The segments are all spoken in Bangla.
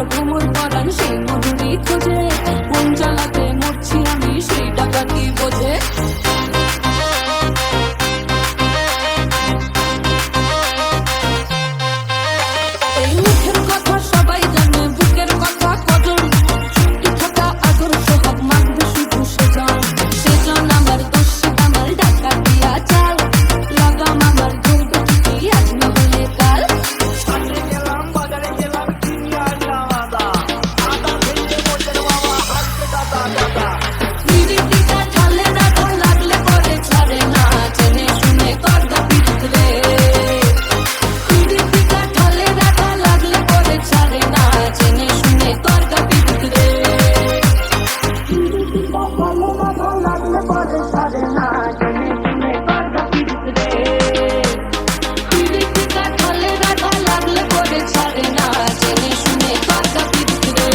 ভ্রমর পরাণ সেই মধুরী খোঁজে, কোন জ্বালাতে মরছি আমি সেই টাকা কি বোঝে। এই মুখের কথা সবাই জানে, বুকের কথা কজন, চুক্তি থাকা আদর সোহাগ মানবে শুধু সেজন। সেজন আমার দোষ, আমার ডাকা দিয়া চাল, লাগাম আমার ধরবে কি আজ না হলে কাল। হাটে গেলাম বাজারে গেলাম কিনি আনলাম আদা, আদা খেলে মোটের বাবা হাঁটতে দাদা দাদা। পিরিতিটা ঢালে রাখা লাগলে পরে ছাড়ে না, জেনে শুনে করগা পিরিত রে। পিরিতিটা ঢালে রাখা লাগলে পরে ছাড়ে না, জেনে শুনে করগা পিরিত রে। পিরিতিটা ঢালে রাখা লাগলে পরে ছাড়ে না, জেনে শুনে করগা পিরিত রে। পিরিতিটা ঢালে রাখা লাগলে পরে ছাড়ে না, জেনে শুনে করগা পিরিত রে।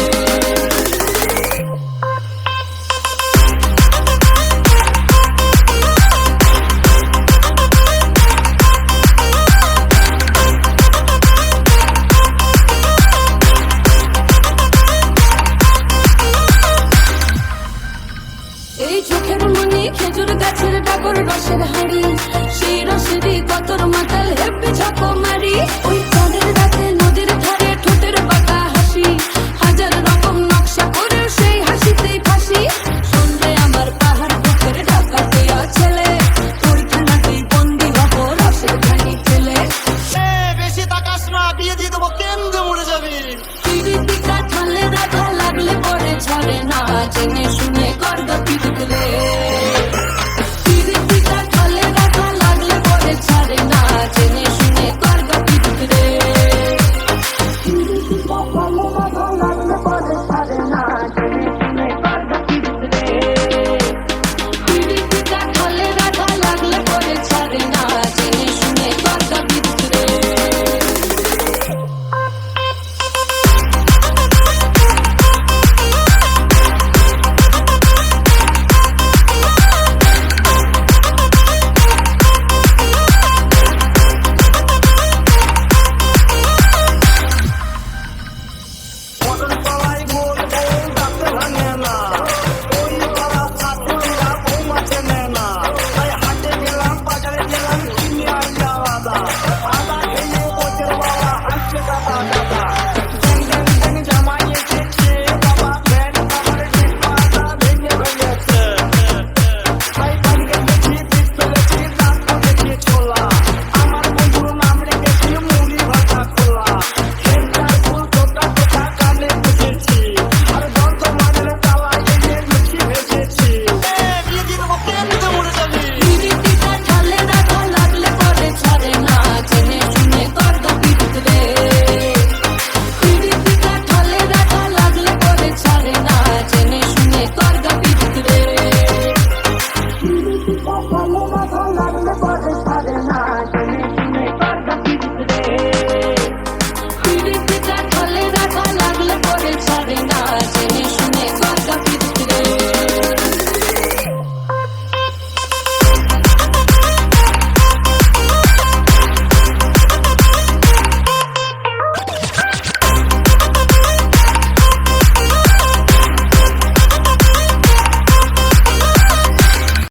এই চোখের মনি খেজুর গাছের ডাগর রসের হাড়ি, সেই রসেরই কতর মাতাল হেপে ঝাঁকো মারি। ওই চাঁদের রাতে নদীর ধারে ঠোঁটের বাঁকা হাসি, হাজার রকম নকশা করে সেই হাসিতেই ফাঁসি। শুনলে আমার পাহাড় বুকের ঢাকা দেয়া ছেলে, ওইখানাতেই বন্দি হব রসের ঘানি ফেলে। বেশি তাকাস না, বিয়ে দিয়ে দেবো কেন্দ্রে মরে যাবি। পিরিতিটা ঢালে রাখা লাগলে পরে ছাড়ে না, জেনে শুনে করগা পিরিত রে। পিরিতিটা ঢালে রাখা লাগলে পরে ছাড়ে না, জেনে শুনে করগা পিরিত রে। পিরিতিটা ঢালে রাখা লাগলে পরে ছাড়ে না, জেনে শুনে করগা পিরিত রে। পিরিতিটা ঢালে রাখা লাগলে পরে ছাড়ে না, জেনে শুনে করগা পিরিত রে। মটন